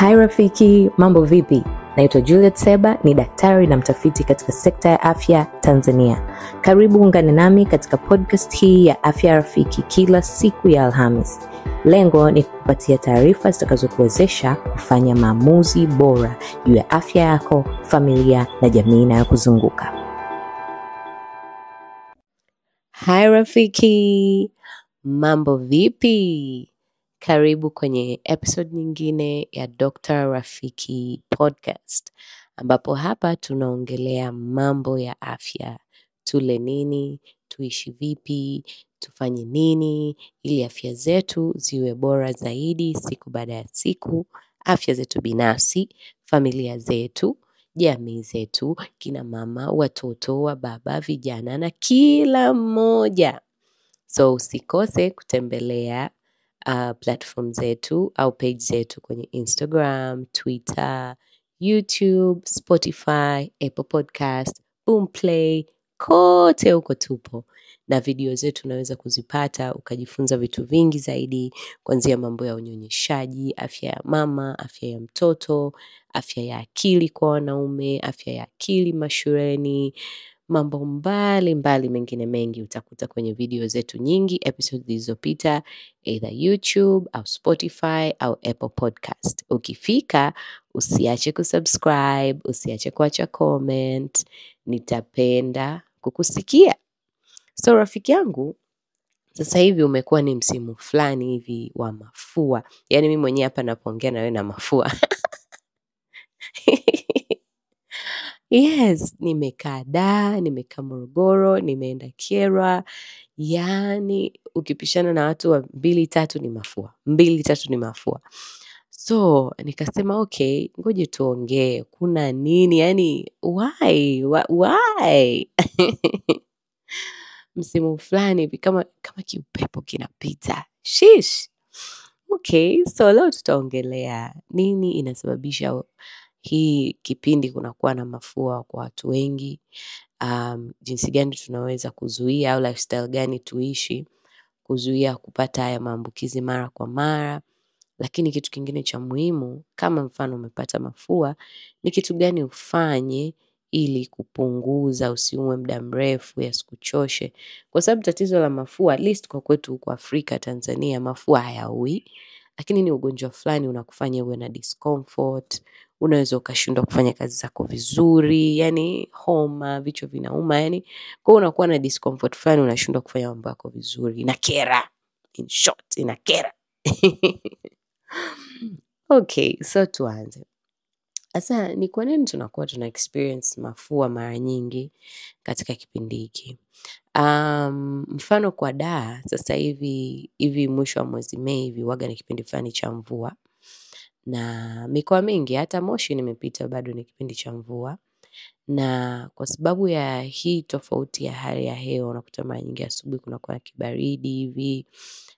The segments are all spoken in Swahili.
Hai rafiki, mambo vipi? Naitwa Juliet Seba, ni daktari na mtafiti katika sekta ya afya Tanzania. Karibu ungane nami katika podcast hii ya Afya Rafiki kila siku ya Alhamis. Lengo ni kukupatia taarifa zitakazokuwezesha kufanya maamuzi bora juu ya afya yako, familia na jamii inayokuzunguka. Hai rafiki, mambo vipi? Karibu kwenye episode nyingine ya Dr. Rafiki podcast, ambapo hapa tunaongelea mambo ya afya. Tule nini, tuishi vipi, tufanye nini, ili afya zetu ziwe bora zaidi siku baada ya siku, afya zetu binafsi, familia zetu, jamii zetu, kina mama, watoto, wa baba, vijana na kila mmoja. So usikose kutembelea platform zetu au page zetu kwenye Instagram, Twitter, YouTube, Spotify, Apple Podcast, Boomplay, kote huko tupo. Na video zetu unaweza kuzipata ukajifunza vitu vingi zaidi, kuanzia mambo ya unyonyeshaji, afya ya mama, afya ya mtoto, afya ya akili kwa wanaume, afya ya akili mashuleni, mambo mbali mengine mengi utakuta kwenye video zetu nyingi, episode zilizopita, either YouTube au Spotify au Apple Podcast. Ukifika, usiache kusubscribe, usiache kuacha comment, nitapenda kukusikia. So rafiki yangu, sasa hivi umekuwa ni msimu fulani hivi wa mafua. Yaani mimi mwenyewe hapa napoongea na wewe na mafua. Yes, nimekaa Morogoro, nimeenda Kyerwa. Yaani ukipishana na watu wa 2-3 ni mafua. 2-3 ni mafua. So nikasema okay, ngoja tuongee. Kuna nini? Yaani why? Msimu fulani hivi kama kiupepo kinapita. Shish. Okay, so leo tutaongelea nini inasababisha hii kipindi kunakuwa na mafua kwa watu wengi, jinsi gani tunaweza kuzuia au lifestyle gani tuishi kuzuia kupata haya maambukizi mara kwa mara. Lakini kitu kingine cha muhimu, kama mfano umepata mafua, ni kitu gani ufanye ili kupunguza, usiumwe muda mrefu, yasikuchoshe. Kwa sababu tatizo la mafua, at least kwa kwetu huko Afrika, Tanzania, mafua hayaui, lakini ni ugonjwa fulani unakufanya uwe na discomfort, unaweza ukashindwa kufanya kazi zako vizuri, yani homa, vichwa vinauma, yani kwa unakuwa na discomfort fulani, unashindwa kufanya mambo yako vizuri, inakera. In short, inakera. Okay, so tuanze. Sasa ni kwa nini tunakuwa tuna experience mafua mara nyingi katika kipindi hiki? Mfano kwa sasa hivi mwisho wa mwezi Mei hivi huwaga ni kipindi fulani cha mvua. Na mikoa mingi hata Moshi nimepita bado ni kipindi cha mvua. Na kwa sababu ya hii tofauti ya hali ya hewa, unakuta mara nyingi asubuhi kunakuwa na kibaridi hivi,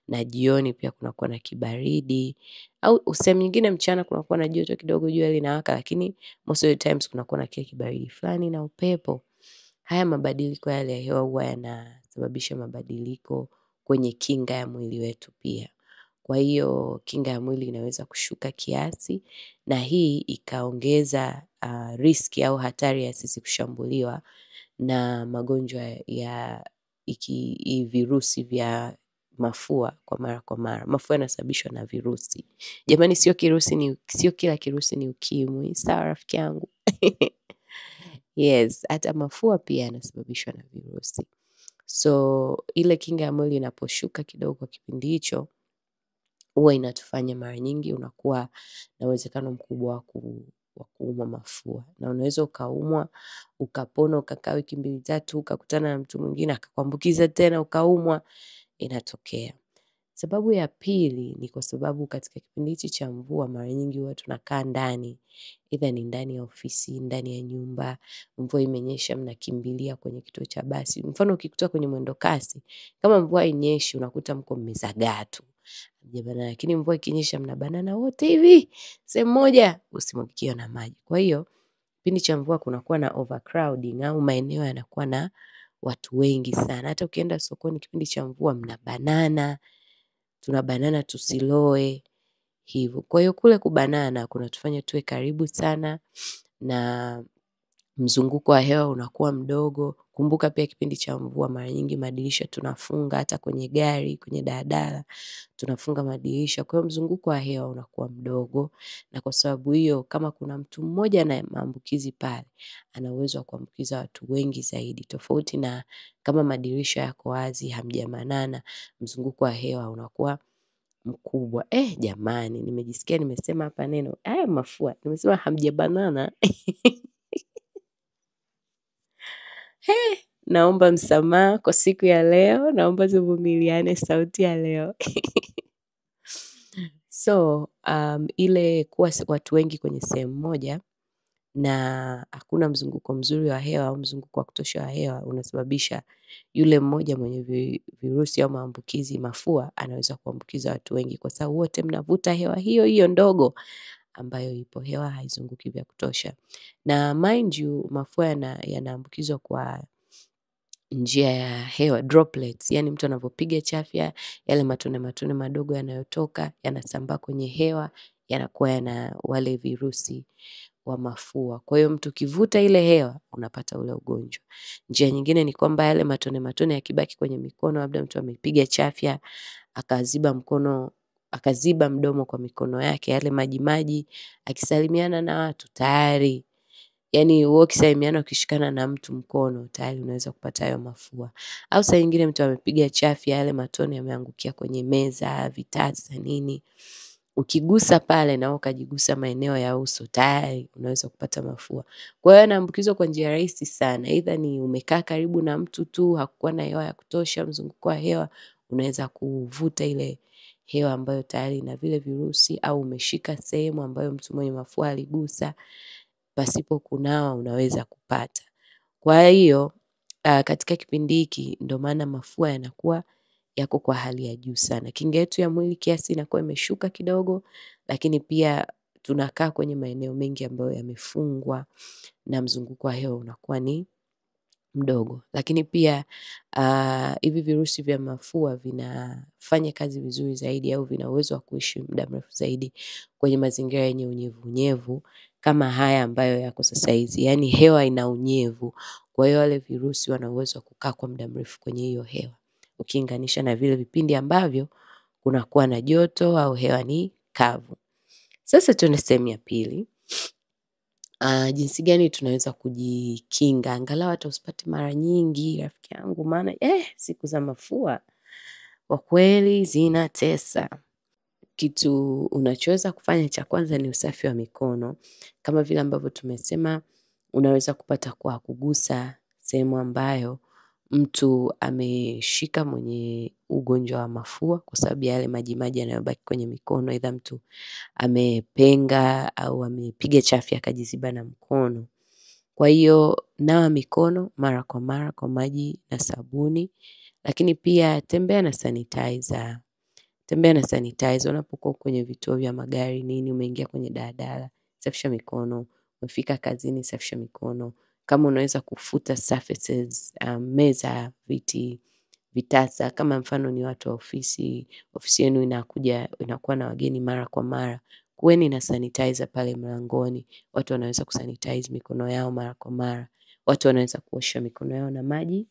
na jioni pia kunakuwa na kibaridi, au sehemu nyingine mchana kunakuwa na joto kidogo, jua linawaka, lakini most of the times kunakuwa na kile kibaridi fulani na upepo. Haya mabadiliko ya hali ya hewa huwa yanasababisha mabadiliko kwenye kinga ya mwili wetu pia. Kwa hiyo kinga ya mwili inaweza kushuka kiasi, na hii ikaongeza riski au hatari ya sisi kushambuliwa na magonjwa ya virusi vya mafua kwa mara kwa mara. Mafua yanasababishwa na virusi. Jamani, sio kila kirusi ni ukimwi, sawa rafiki yangu? Yes, hata mafua pia yanasababishwa na virusi. So ile kinga ya mwili inaposhuka kidogo kwa kipindi hicho, huwa inatufanya mara nyingi unakuwa na uwezekano mkubwa wa kuumwa mafua. Na unaweza ukaumwa, ukapona, ukakaa wiki 2-3, ukakutana na mtu mwingine akakuambukiza tena ukaumwa, inatokea. Sababu ya pili ni kwa sababu katika kipindi hichi cha mvua mara nyingi huwa tunakaa ndani. Either ni ndani ya ofisi, ndani ya nyumba, mvua imenyesha mnakimbilia kwenye kituo cha basi. Mfano ukikuta kwenye mwendo kasi, kama mvua inyeshi unakuta mko mmezagaa tu. Lakini mvua ikinyesha mnabanana wote hivi sehemu moja, usimwagikiwe na maji. Kwa hiyo kipindi cha mvua kunakuwa na overcrowding au maeneo yanakuwa na watu wengi sana. Hata ukienda sokoni kipindi cha mvua mnabanana, tunabanana tusiloe. hivyo. Kwa hiyo kule kubanana kunatufanya tuwe karibu sana na mzunguko wa hewa unakuwa mdogo. Kumbuka pia kipindi cha mvua mara nyingi madirisha tunafunga, hata kwenye gari, kwenye daladala tunafunga madirisha. Kwa hiyo mzunguko wa hewa unakuwa mdogo, na kwa sababu hiyo kama kuna mtu mmoja na maambukizi pale, ana uwezo wa kuambukiza watu wengi zaidi. Tofauti na kama madirisha yako wazi, hamjabanana, mzunguko wa hewa unakuwa mkubwa. Jamani, nimejisikia nimesema hapa neno mafua. Nimesema hamjabanana. Naomba msamaha kwa siku ya leo, naomba tuvumiliane sauti ya leo. So, ile kuwa watu wengi kwenye sehemu moja na hakuna mzunguko mzuri wa hewa au mzunguko wa kutosha wa hewa unasababisha yule mmoja mwenye virusi au maambukizi mafua anaweza kuambukiza watu wengi, kwa sababu wote mnavuta hewa hiyo hiyo ndogo ambayo ipo, hewa haizunguki vya kutosha. Na mind you, mafua yanaambukizwa kwa njia ya hewa, droplets. Yani mtu anavyopiga chafya, yale matone matone madogo yanayotoka yanasambaa kwenye hewa, yanakuwa yana wale virusi wa mafua. Kwa hiyo mtu kivuta ile hewa unapata ule ugonjwa. Njia nyingine ni kwamba yale matone matone yakibaki kwenye mikono, labda mtu amepiga chafya akaziba mdomo kwa mikono yake, yale maji maji akisalimiana na watu tayari, yani wewe ukisalimiana ukishikana na mtu mkono tayari unaweza kupata hayo mafua. Au saa nyingine mtu amepiga chafya, yale matone yameangukia kwenye meza, vitasa nini, ukigusa pale na ukajigusa maeneo ya uso tayari unaweza kupata mafua. Kwa hiyo yanaambukizwa kwa njia rahisi sana. Either ni umekaa karibu na mtu tu, hakukuwa na hewa ya kutosha, mzunguko wa hewa, unaweza kuvuta ile hewa ambayo tayari ina vile virusi, au umeshika sehemu ambayo mtu mwenye mafua aligusa, pasipo kunawa unaweza kupata. Kwa hiyo katika kipindi hiki ndio maana mafua yanakuwa yako kwa hali ya juu sana. Kinga yetu ya mwili kiasi inakuwa imeshuka kidogo, lakini pia tunakaa kwenye maeneo mengi ambayo yamefungwa na mzunguko wa hewa unakuwa ni mdogo. Lakini pia hivi virusi vya mafua vinafanya kazi vizuri zaidi, au vina uwezo wa kuishi muda mrefu zaidi kwenye mazingira yenye unyevunyevu kama haya ambayo yako sasa hizi. Yani hewa ina unyevu. Kwa hiyo wale virusi wana uwezo wa kukaa kwa muda mrefu kwenye hiyo hewa, ukilinganisha na vile vipindi ambavyo kunakuwa na joto au hewa ni kavu. Sasa tuende sehemu ya pili. Jinsi gani tunaweza kujikinga angalau hata usipate mara nyingi rafiki yangu, maana siku za mafua kwa kweli zinatesa. Kitu unachoweza kufanya cha kwanza ni usafi wa mikono. Kama vile ambavyo tumesema, unaweza kupata kwa kugusa sehemu ambayo mtu ameshika mwenye ugonjwa wa mafua, kwa sababu yale maji maji yanayobaki kwenye mikono, aidha mtu amepenga au amepiga chafya akajiziba na mkono. Kwa hiyo nawa mikono mara kwa mara kwa maji na sabuni, lakini pia tembea na sanitizer. Tembea na sanitizer unapokuwa kwenye vituo vya magari nini, umeingia kwenye daladala, safisha mikono, umefika kazini, safisha mikono. Kama unaweza kufuta surfaces, meza, viti, vitasa, kama mfano ni watu wa ofisi yenu inakuwa na wageni mara kwa mara, kuweni na sanitizer pale mlangoni. Watu wanaweza kusanitize mikono yao mara kwa mara. Watu wanaweza kuosha mikono yao na maji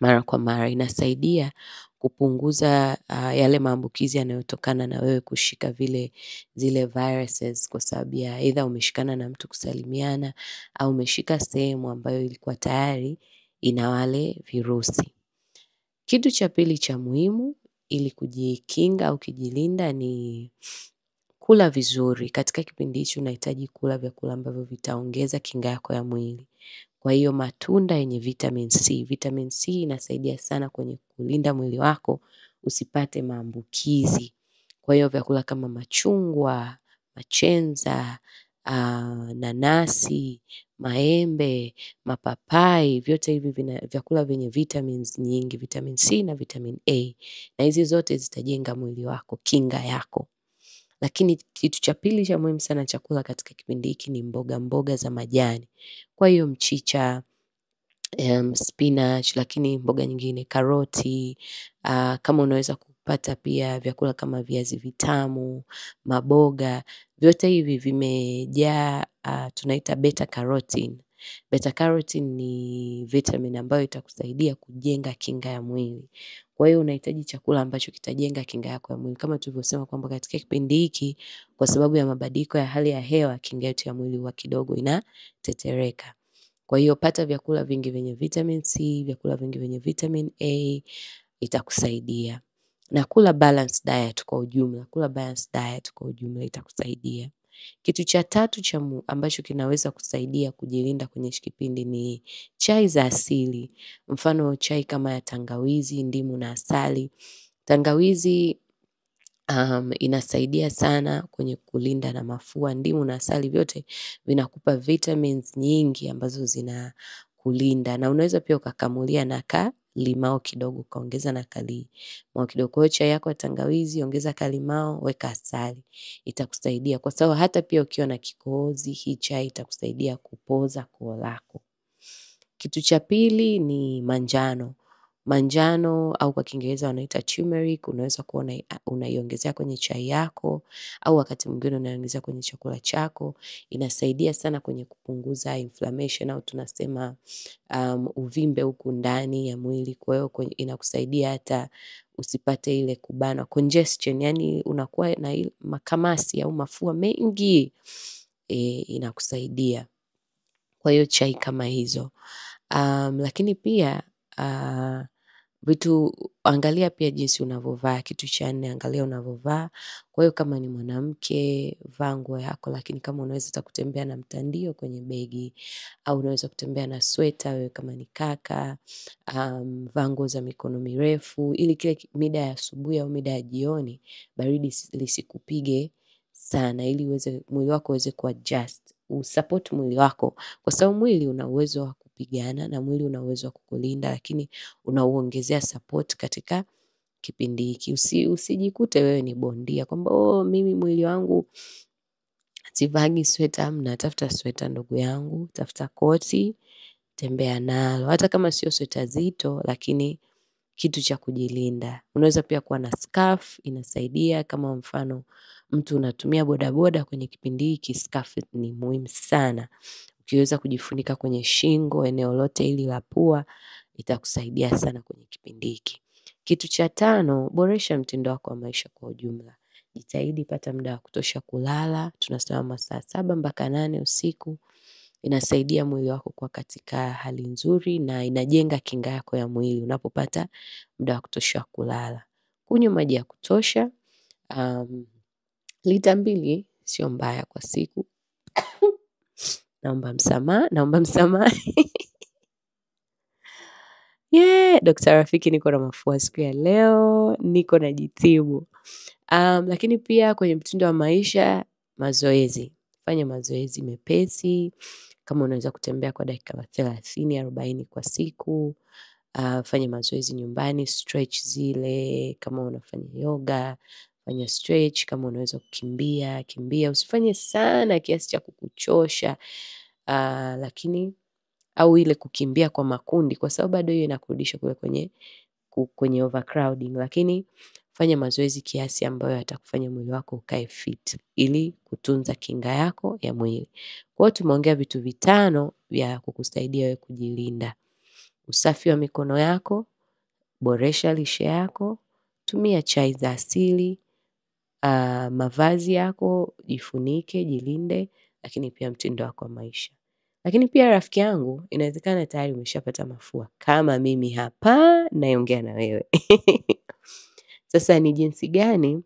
mara kwa mara. Inasaidia kupunguza yale maambukizi yanayotokana na wewe kushika zile viruses, kwa sababu ya either umeshikana na mtu kusalimiana au umeshika sehemu ambayo ilikuwa tayari ina wale virusi. Kitu cha pili cha muhimu ili kujikinga au kujilinda ni kula vizuri. Katika kipindi hichi unahitaji kula vyakula ambavyo vitaongeza kinga yako ya mwili. Kwa hiyo matunda yenye vitamin C. Vitamin C inasaidia sana kwenye kulinda mwili wako usipate maambukizi. Kwa hiyo vyakula kama machungwa, machenza, nanasi, maembe, mapapai, vyote hivi vyakula vyenye vitamins nyingi, vitamin C na vitamin A. Na hizi zote zitajenga mwili wako, kinga yako. Lakini kitu cha pili cha muhimu sana chakula katika kipindi hiki ni mboga za majani. Kwa hiyo mchicha, spinach, lakini mboga nyingine karoti, kama unaweza kupata pia vyakula kama viazi vitamu, maboga, vyote hivi vimejaa tunaita beta carotene. Beta carotene ni vitamin ambayo itakusaidia kujenga kinga ya mwili. Kwa hiyo unahitaji chakula ambacho kitajenga kinga yako ya mwili. Kama tulivyosema kwamba katika kipindi hiki, kwa sababu ya mabadiliko ya hali ya hewa, kinga yetu ya mwili huwa kidogo inatetereka. Kwa hiyo pata vyakula vingi vyenye vitamin C, vyakula vingi vyenye vitamin A, itakusaidia. Na kula balanced diet kwa ujumla, itakusaidia. Kitu cha tatu ambacho kinaweza kusaidia kujilinda kwenye hichi kipindi ni chai za asili. Mfano chai kama ya tangawizi, ndimu na asali. Tangawizi inasaidia sana kwenye kulinda na mafua. Ndimu na asali vyote vinakupa vitamins nyingi ambazo zinakulinda. Na unaweza pia ukakamulia na kalimao kidogo, ukaongeza na kalimao kidogo. Kwa hiyo chai yako ya tangawizi, ongeza kalimao, weka asali. Itakusaidia kwa sababu hata pia ukiwa na kikohozi, hii chai itakusaidia kupoza koo lako. Kitu cha pili ni manjano. Manjano au kwa Kiingereza wanaita turmeric, unaweza kuwa unaiongezea kwenye chai yako au wakati mwingine unaiongezea kwenye chakula chako. Inasaidia sana kwenye kupunguza inflammation au tunasema uvimbe huku ndani ya mwili. Kwa hiyo inakusaidia hata usipate ile kubanwa, congestion, yani unakuwa na makamasi au mafua mengi, inakusaidia. Kwa hiyo chai kama hizo. Lakini pia angalia pia jinsi unavovaa. Kitu cha nne, angalia unavovaa. Kwa hiyo kama ni mwanamke, vaa nguo yako, lakini kama unaweza hata kutembea na mtandio kwenye begi, au unaweza kutembea na sweta wewe kama ni kaka, vaa nguo za mikono mirefu, ili kile mida ya asubuhi au mida ya jioni, baridi lisikupige sana, ili mwili wako uweze kuadjust. Usupport mwili wako, kwa sababu mwili una uwezo wa kupigana na mwili una uwezo wa kukulinda, lakini unauongezea support katika kipindi hiki. Usijikute wewe ni bondia kwamba mimi mwili wangu sivaagi sweta. Tafuta sweta ndugu yangu, tafuta koti, tembea nalo. Hata kama sio sweta zito, lakini kitu cha kujilinda. Unaweza pia kuwa na scarf, inasaidia. Kama mfano mtu unatumia bodaboda kwenye kipindi hiki, scarf ni muhimu sana. Ukiweza kujifunika kwenye shingo, eneo lote hili la pua, itakusaidia sana kwenye kipindi hiki. Kitu cha tano, boresha mtindo wako wa maisha kwa ujumla. Jitahidi pata muda wa kutosha kulala, tunasema masaa 7 mpaka 8 usiku. Inasaidia mwili wako kuwa katika hali nzuri na inajenga kinga yako ya mwili unapopata muda wa kutosha kulala. Kunywa maji ya kutosha, lita 2 sio mbaya kwa siku. Naomba msamaha. Dr. Rafiki, niko na mafua siku ya leo, niko najitibu. Lakini pia kwenye mtindo wa maisha, mazoezi. Fanya mazoezi mepesi, kama unaweza kutembea kwa dakika 30-40 kwa siku. Fanya mazoezi nyumbani, stretch zile, kama unafanya yoga, fanya stretch, kama unaweza kukimbia, kimbia. Usifanye sana kiasi cha kukuchosha, lakini au ile kukimbia kwa makundi, kwa sababu bado hiyo inakurudisha kwenye overcrowding, lakini fanya mazoezi kiasi ambayo yatakufanya mwili wako ukae fit ili kutunza kinga yako ya mwili. Kwa hiyo tumeongea vitu 5 vya kukusaidia wewe kujilinda. Usafi wa mikono yako, boresha lishe yako, tumia chai za asili, mavazi yako, jifunike, jilinde, lakini pia mtindo wako wa maisha. Lakini pia rafiki yangu, inawezekana tayari umeshapata mafua kama mimi hapa naongea na wewe. Sasa ni jinsi gani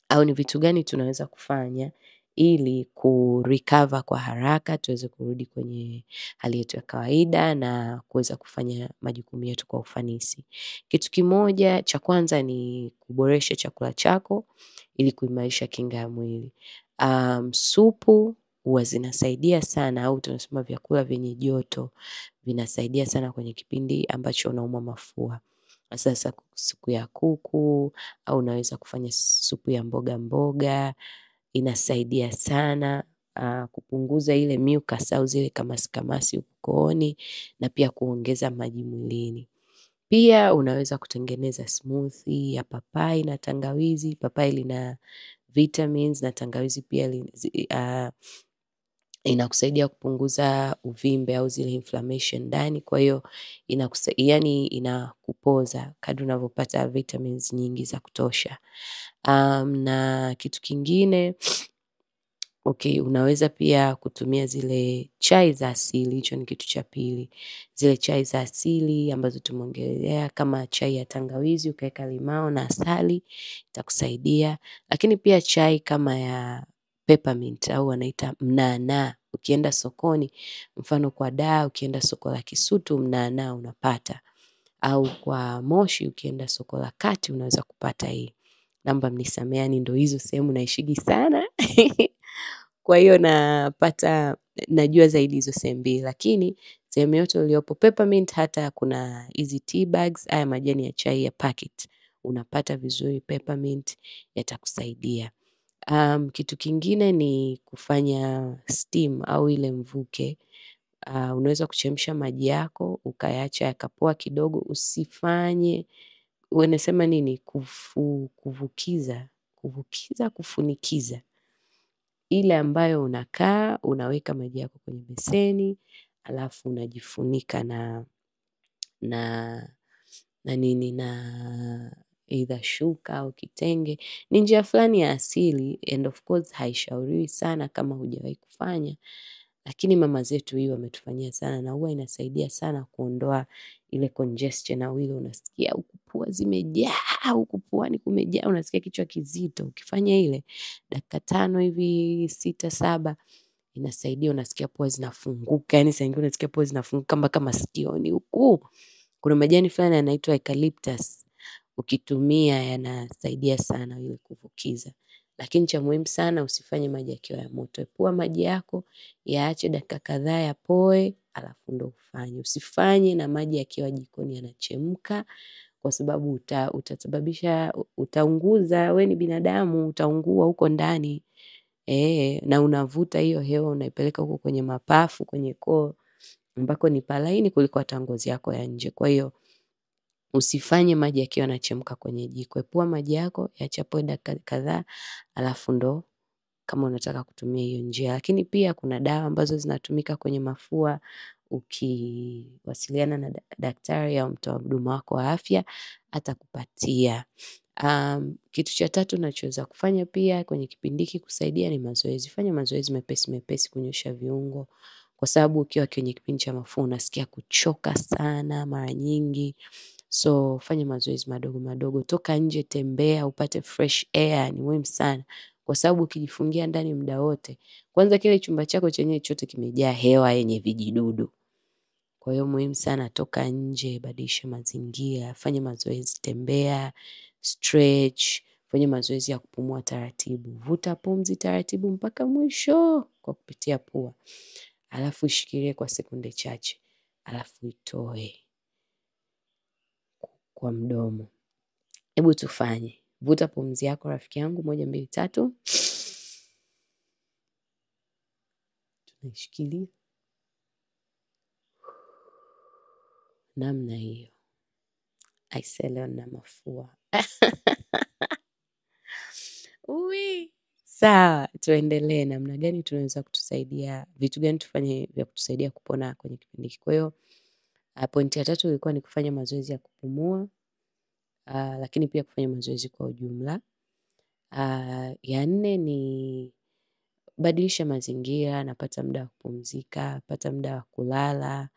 au ni vitu gani tunaweza kufanya ili kurecover kwa haraka, tuweze kurudi kwenye hali yetu ya kawaida na kuweza kufanya majukumu yetu kwa ufanisi. Kitu kimoja cha kwanza ni kuboresha chakula chako ili kuimarisha kinga ya mwili. Supu huwa zinasaidia sana, au tunasema vyakula vyenye joto vinasaidia sana kwenye kipindi ambacho unaumwa mafua. Sasa supu ya kuku au unaweza kufanya supu ya mboga inasaidia sana. kupunguza ile mucus au zile kamasi kooni na pia kuongeza maji mwilini. Pia unaweza kutengeneza smoothie ya papai na tangawizi. Papai lina vitamins na tangawizi pia inakusaidia kupunguza uvimbe au zile inflammation ndani. Kwa hiyo inakupoza kadri unavyopata vitamins nyingi za kutosha. Na kitu kingine, unaweza pia kutumia zile chai za asili. Hicho ni kitu cha pili. Zile chai za asili ambazo tumeongelea kama chai ya tangawizi ukaweka limao na asali itakusaidia. Lakini pia chai kama ya peppermint au wanaita mnana. Ukienda sokoni, mfano kwa Dar, ukienda soko la Kisutu mnana unapata. Au kwa Moshi ukienda soko la Kati unaweza kupata hii. Naomba mnisamehe, yani ndio hizo sehemu naishigi sana. Kwa hiyo najua zaidi hizo sehemu mbili, lakini sehemu yote uliopo peppermint, hata kuna hizi tea bags, haya majani ya chai ya packet, unapata vizuri peppermint, yatakusaidia. Kitu kingine ni kufanya steam au ile mvuke. Unaweza kuchemsha maji yako, ukayaacha yakapoa kidogo, usifanye, wanasema nini, kufunikiza. Ile ambayo unakaa, unaweka maji yako kwenye beseni, alafu unajifunika na either shuka au kitenge. Ni njia fulani ya asili and of course haishauriwi sana kama hujawahi kufanya. Lakini mama zetu hii wametufanyia sana na huwa inasaidia sana kuondoa ile congestion au ile unasikia huku pua zimejaa, huku puani kumejaa, unasikia kichwa kizito. Ukifanya ile dakika 5 hivi 6 7 inasaidia, unasikia pua zinafunguka. Yani saa ingine unasikia pua zinafunguka kama sikioni huku. Kuna majani fulani yanaitwa eucalyptus. Ukitumia yanasaidia sana ile kuvukiza. Lakini cha muhimu sana usifanye maji yakiwa ya moto. Epua maji yako, yaache dakika kadhaa yapoe, alafu ndo ufanye. Usifanye na maji yakiwa jikoni yanachemka, kwa sababu utaunguza, we ni binadamu, utaungua huko ndani. Na unavuta hiyo hewa, unaipeleka huko kwenye mapafu, kwenye koo, ambako ni palaini kuliko hata ngozi yako ya nje. Kwa hiyo usifanye maji yakiwa yanachemka kwenye jiko. Epua maji yako, yaache yapoe dakika kadhaa, alafu ndo kama unataka kutumia hiyo njia. Lakini pia kuna dawa ambazo zinatumika kwenye mafua. Ukiwasiliana na daktari au mtoa huduma wako wa afya atakupatia. Kitu cha tatu unachoweza kufanya pia kwenye kipindi hiki kusaidia ni mazoezi. Fanya mazoezi mepesi kunyosha viungo, kwa sababu ukiwa kwenye kipindi cha mafua unasikia kuchoka sana mara nyingi. So fanya mazoezi madogo, toka nje, tembea, upate fresh air. Ni muhimu sana, kwa sababu ukijifungia ndani muda wote, kwanza kile chumba chako chenyewe chote kimejaa hewa yenye vijidudu. Kwa hiyo muhimu sana, toka nje, badilisha mazingira, fanya mazoezi, tembea, stretch, fanya mazoezi ya kupumua taratibu. Vuta pumzi taratibu mpaka mwisho kwa kupitia pua. Alafu ishikilie kwa sekunde chache, alafu itoe kwa mdomo. Hebu tufanye. Vuta pumzi yako rafiki yangu, 1 2 3. Tunaishikilia namna hiyo. Leo na mafua. Sawa, tuendelee. Namna gani tunaweza kutusaidia, vitu gani tufanye vya kutusaidia kupona kwenye kipindi hiki. Kwa hiyo pointi ya 3 ilikuwa ni kufanya mazoezi ya kupumua, lakini pia kufanya mazoezi kwa ujumla. Ya 4 ni badilisha mazingira, napata muda wa kupumzika, pata muda wa kulala.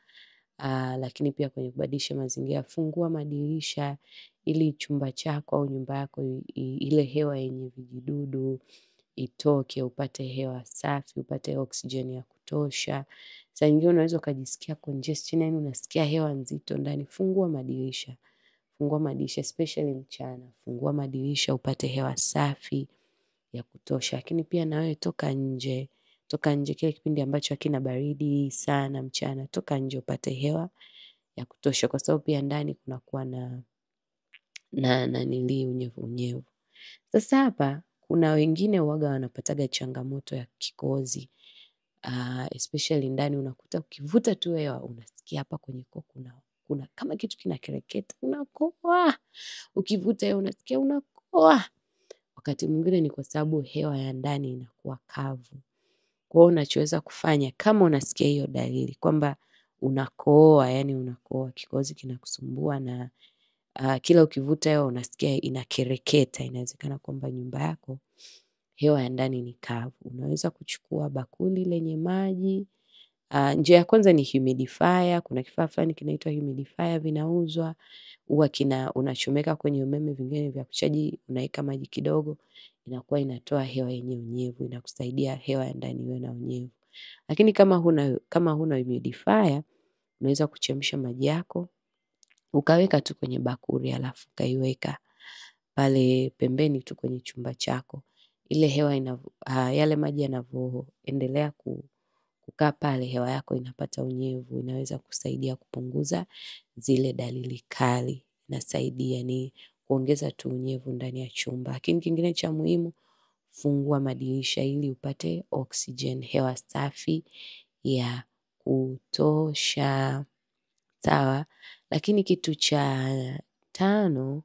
Lakini pia kwenye kubadilisha mazingira, fungua madirisha ili chumba chako au nyumba yako ile hewa yenye vijidudu itoke, upate hewa safi, upate oksijeni ya kutosha. Saa nyingine unaweza ukajisikia congestion, yani unasikia hewa nzito ndani. Fungua madirisha especially mchana. Fungua madirisha upate hewa safi ya kutosha. Lakini pia na wewe toka nje kile kipindi ambacho hakina baridi sana mchana, toka nje upate hewa ya kutosha, kwa sababu pia ndani kunakuwa na unyevu. Sasa hapa kuna wengine huwaga wanapataga changamoto ya kikohozi. especially ndani unakuta ukivuta tu hewa unasikia hapa kwenye koo kuna kama kitu kinakereketa, unakoa. Ukivuta hewa unasikia unakoa. Wakati mwingine ni kwa sababu hewa ya ndani inakuwa kavu. Kwa hiyo unachoweza kufanya kama unasikia hiyo dalili kwamba unakoa, yani unakoa, kikohozi kinakusumbua na kila ukivuta hewa unasikia inakereketa, inawezekana kwamba nyumba yako hewa ya ndani ni kavu. Unaweza kuchukua bakuli lenye maji. Njia ya kwanza ni humidifier. Kuna kifaa fulani kinaitwa humidifier vinauzwa. Huwa unachomeka kwenye umeme, vingine vya kuchaji, unaweka maji kidogo, inakuwa inatoa hewa yenye unyevu, inakusaidia hewa ya ndani iwe na unyevu. Lakini kama huna humidifier, unaweza kuchemsha maji yako, ukaweka tu kwenye bakuli alafu ukaiweka pale pembeni tu kwenye chumba chako. Ile hewa yale maji yanavyoendelea kukaa pale, hewa yako inapata unyevu, inaweza kusaidia kupunguza zile dalili kali. Inasaidia ni kuongeza tu unyevu ndani ya chumba. Lakini kingine cha muhimu, fungua madirisha ili upate oxygen, hewa safi ya kutosha. Sawa. Lakini kitu cha 5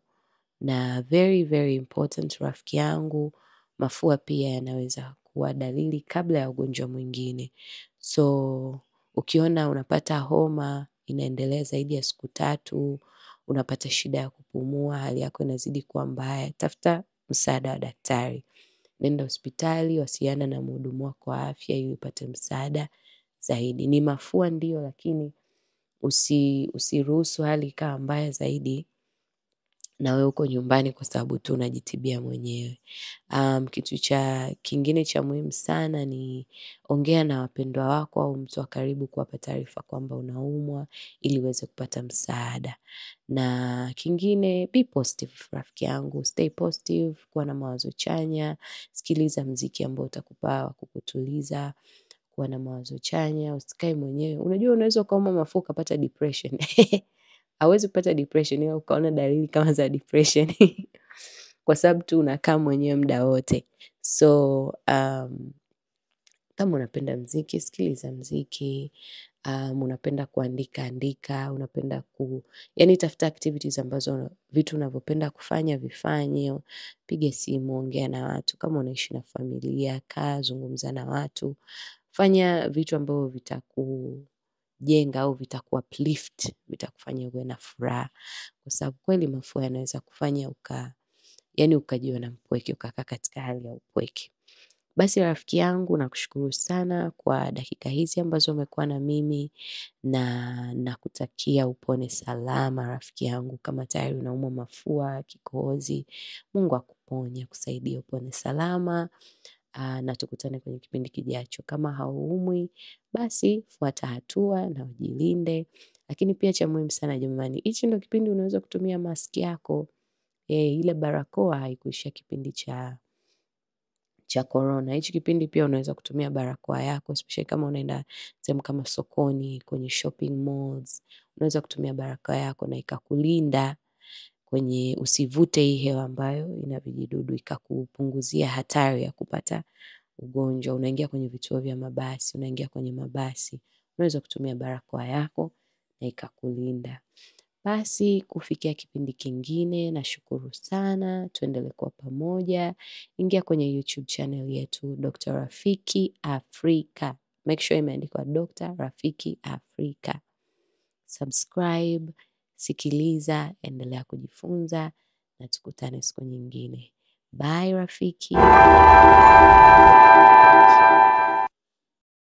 na very very important rafiki yangu, mafua pia yanaweza kuwa dalili kabla ya ugonjwa mwingine. So ukiona unapata homa inaendelea zaidi ya siku 3, unapata shida ya kupumua, hali yako inazidi kuwa mbaya, tafuta msaada wa daktari. Nenda hospitali, wasiliana na mhudumu wako wa afya ili upate msaada zaidi. Ni mafua ndio, lakini usiruhusu hali ikawa mbaya zaidi na wewe uko nyumbani kwa sababu tu unajitibia mwenyewe. Kitu kingine cha muhimu sana ni ongea na wapendwa wako au mtu wa karibu kuwapa taarifa kwamba unaumwa ili uweze kupata msaada. Na kingine, be positive rafiki yangu, stay positive, kuwa na mawazo chanya, sikiliza muziki ambao utakupa kukutuliza, kuwa na mawazo chanya, usikae mwenyewe. Unajua unaweza ukauma mafua ukapata depression. Hauwezi kupata depression ila ukaona dalili kama za depression kwa sababu tu unakaa mwenyewe muda wote. So kama unapenda muziki, sikiliza muziki. Unapenda kuandika, andika. Unapenda yani tafuta activities ambazo vitu unavyopenda kufanya vifanye. Piga simu, ongea na watu. Kama unaishi na familia, kaa zungumza na watu. Fanya vitu ambavyo vitakujenga au vitakuuplift, vitakufanya uwe na furaha. Kwa sababu kweli mafua yanaweza kufanya ukajiona mpweke, ukakaa katika hali ya upweke. Basi rafiki yangu, nakushukuru sana kwa dakika hizi ambazo umekuwa na mimi, na nakutakia upone salama rafiki yangu. Kama tayari unaumwa mafua, kikohozi, Mungu akuponye, akusaidie upone salama. Na tukutane kwenye kipindi kijacho. Kama hauumwi, basi fuata hatua na ujilinde. Lakini pia cha muhimu sana jamani, hichi ndio kipindi unaweza kutumia mask yako. Ile barakoa haikuishia kipindi cha corona. Hichi kipindi pia unaweza kutumia barakoa yako, especially kama unaenda sehemu kama sokoni, kwenye shopping malls. Unaweza kutumia barakoa yako na ikakulinda kwenye usivute hii hewa ambayo ina vijidudu, ikakupunguzia hatari ya kupata ugonjwa. Unaingia kwenye vituo vya mabasi, unaingia kwenye mabasi, unaweza kutumia barakoa yako na ikakulinda. Basi kufikia kipindi kingine, nashukuru sana, tuendelee kuwa pamoja. Ingia kwenye YouTube channel yetu Dr. Rafiki Afrika. Make sure imeandikwa Dr. Rafiki Afrika. Subscribe, sikiliza, endelea kujifunza, na tukutane siku nyingine. Bye rafiki.